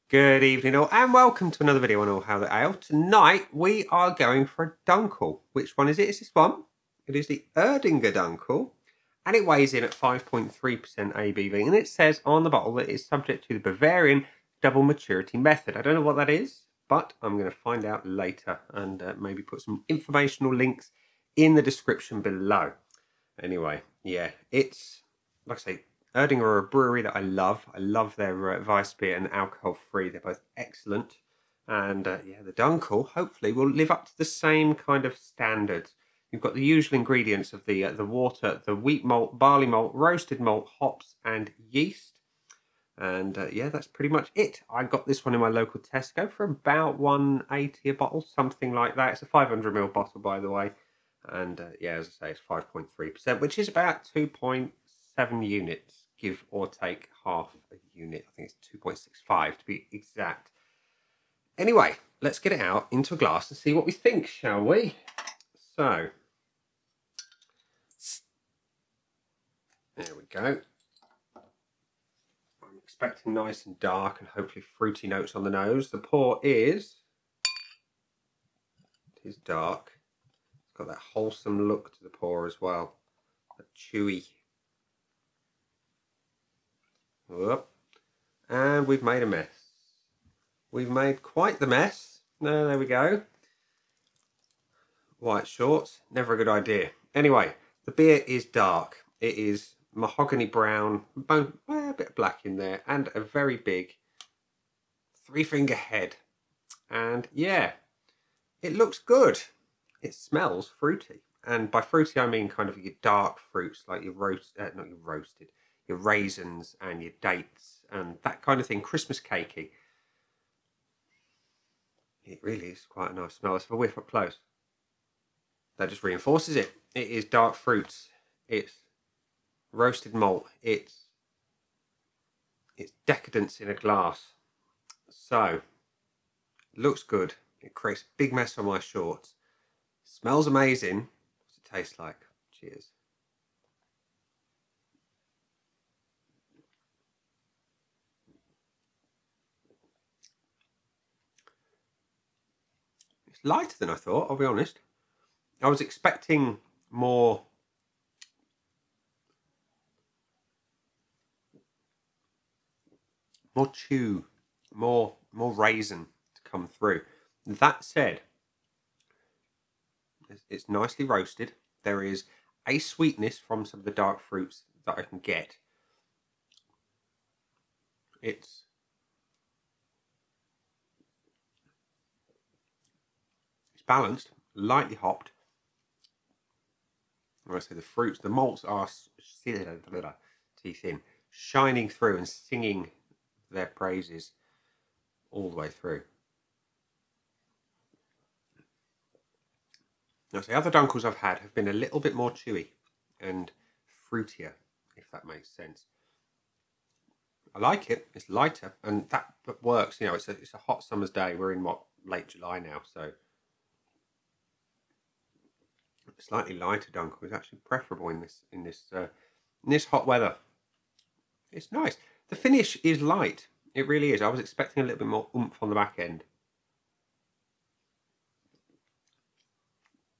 Good evening all and welcome to another video on All How the Ale. Tonight we are going for a Dunkel. Which one is it? It's this one. It is the Erdinger Dunkel and it weighs in at 5.3% ABV and it says on the bottle that it's subject to the Bavarian double maturity method. I don't know what that is, but I'm going to find out later and maybe put some informational links in the description below. Anyway, yeah, it's, like I say, Erdinger are a brewery that I love. I love their Weissbier and alcohol-free. They're both excellent. And yeah, the Dunkel hopefully will live up to the same kind of standards. You've got the usual ingredients of the water, the wheat malt, barley malt, roasted malt, hops and yeast. And yeah, that's pretty much it. I got this one in my local Tesco for about $1.80 a bottle, something like that. It's a 500ml bottle, by the way. And yeah, as I say, it's 5.3%, which is about 2.7 units. Give or take half a unit. I think it's 2.65 to be exact. Anyway, let's get it out into a glass and see what we think, shall we? So, there we go. I'm expecting nice and dark and hopefully fruity notes on the nose. The pour is dark. It's got that wholesome look to the pour as well. A chewy. Whoop. And we've made a mess. We've made quite the mess. No, there we go. White shorts, never a good idea. Anyway, the beer is dark. It is mahogany brown, a bit of black in there, and a very big 3-finger head. And yeah, it looks good. It smells fruity. And by fruity, I mean kind of your dark fruits, like your your raisins and your dates and that kind of thing, Christmas cakey. It really is quite a nice smell. If I whiff up close, that just reinforces it. It is dark fruits. It's roasted malt. It's decadence in a glass. So, looks good. It creates a big mess on my shorts. Smells amazing. What's it taste like? Cheers. It's lighter than I thought, I'll be honest. I was expecting more chew, more raisin to come through. That said, it's nicely roasted. There is a sweetness from some of the dark fruits that I can get. It's balanced, lightly hopped. When I say the fruits, the malts are teeth in, shining through and singing their praises all the way through. Now, the other Dunkels I've had have been a little bit more chewy and fruitier, if that makes sense. I like it. It's lighter, and that works. You know, it's a hot summer's day. We're in what, late July now, so a slightly lighter Dunkel is actually preferable in this hot weather. It's nice. The finish is light. It really is. I was expecting a little bit more oomph on the back end.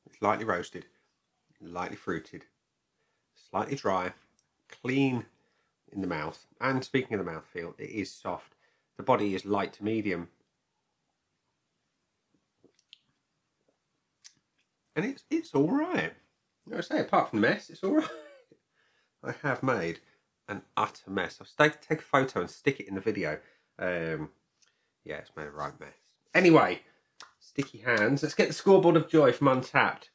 It's lightly roasted, lightly fruited, slightly dry, clean in the mouth. And speaking of the mouthfeel, it is soft. The body is light to medium. And it's all right. I say, apart from the mess, it's all right. I have made an utter mess. I'll take a photo and stick it in the video. Yeah, it's made a right mess. Anyway, sticky hands. Let's get the scoreboard of joy from Untapped.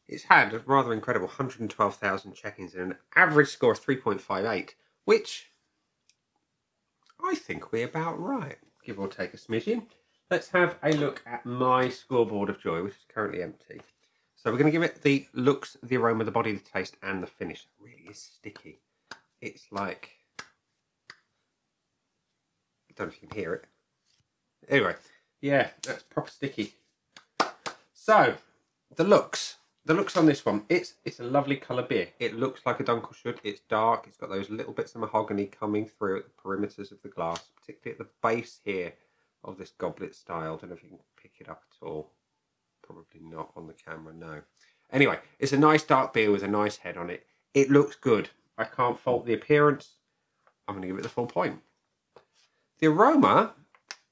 It's had a rather incredible 112,000 check-ins and an average score of 3.58, which I think will be about right, give or take a smidgen. Let's have a look at my scoreboard of joy, which is currently empty. So we're going to give it the looks, the aroma, the body, the taste, and the finish. It really is sticky. It's like, I don't know if you can hear it. Anyway, yeah, that's proper sticky. So, the looks. The looks on this one, it's a lovely colour beer. It looks like a Dunkel should. It's dark. It's got those little bits of mahogany coming through at the perimeters of the glass, particularly at the base here of this goblet style. I don't know if you can pick it up at all. Probably not on the camera, no. Anyway, it's a nice dark beer with a nice head on it. It looks good. I can't fault the appearance. I'm going to give it the full point. The aroma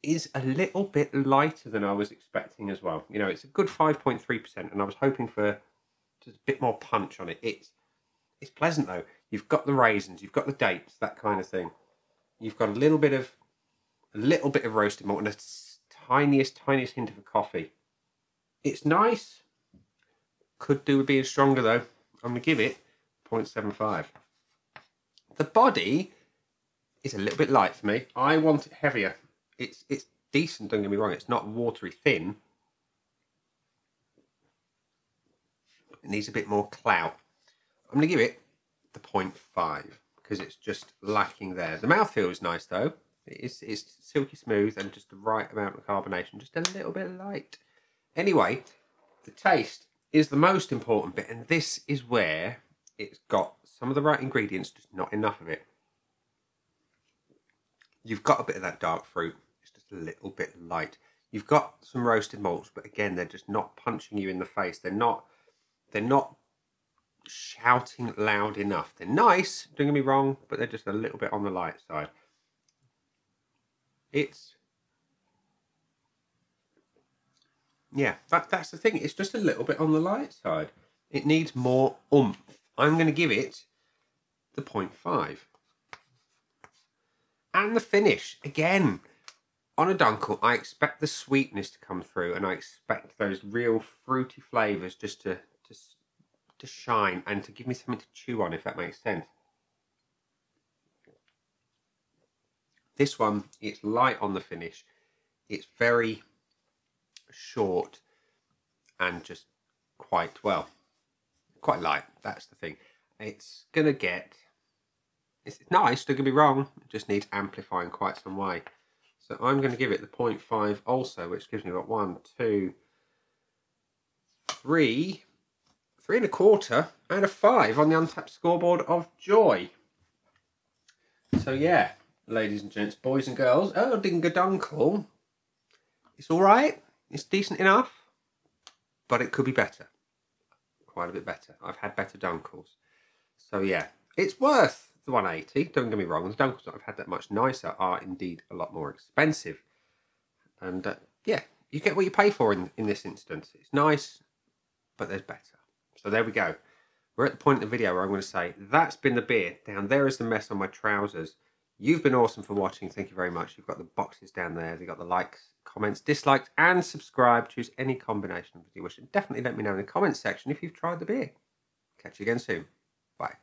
is a little bit lighter than I was expecting as well. You know, it's a good 5.3%, and I was hoping for just a bit more punch on it. It's pleasant though. You've got the raisins, you've got the dates, that kind of thing. You've got a little bit of roasted malt and a tiniest hint of a coffee. It's nice. Could do with being stronger though. I'm going to give it 0.75. The body is a little bit light for me. I want it heavier. It's decent, don't get me wrong. It's not watery thin. It needs a bit more clout. I'm going to give it the 0.5 because it's just lacking there. The mouthfeel is nice though. It's silky smooth and just the right amount of carbonation, just a little bit light. Anyway, the taste is the most important bit, and this is where it's got some of the right ingredients, just not enough of it. You've got a bit of that dark fruit, it's just a little bit light. You've got some roasted malts, but again, they're just not punching you in the face. They're not shouting loud enough. They're nice, don't get me wrong, but they're just a little bit on the light side. Yeah, that's the thing. It's just a little bit on the light side. It needs more oomph. I'm going to give it the 0.5. And the finish, again, on a Dunkel, I expect the sweetness to come through, and I expect those real fruity flavours just to shine and to give me something to chew on, if that makes sense. This one, it's light on the finish. It's very short and just quite light. That's the thing. It's gonna get, it's nice, don't get me wrong, it just needs amplifying quite some way. So I'm going to give it the 0.5 also, which gives me about 1, 2, 3, 3.25 and a 5 on the Untapped scoreboard of joy. So yeah, ladies and gents, boys and girls, Erdinger Dunkel, it's alright, it's decent enough, but it could be better. Quite a bit better. I've had better Dunkels. So yeah, it's worth the 180, don't get me wrong. The Dunkels that I've had that much nicer are indeed a lot more expensive. And yeah, you get what you pay for in this instance. It's nice, but there's better. So there we go. We're at the point in the video where I'm going to say, that's been the beer. Down there is the mess on my trousers. You've been awesome for watching. Thank you very much. You've got the boxes down there. You've got the likes, comments, dislikes, and subscribe. Choose any combination of you wish. And definitely let me know in the comments section if you've tried the beer. Catch you again soon. Bye.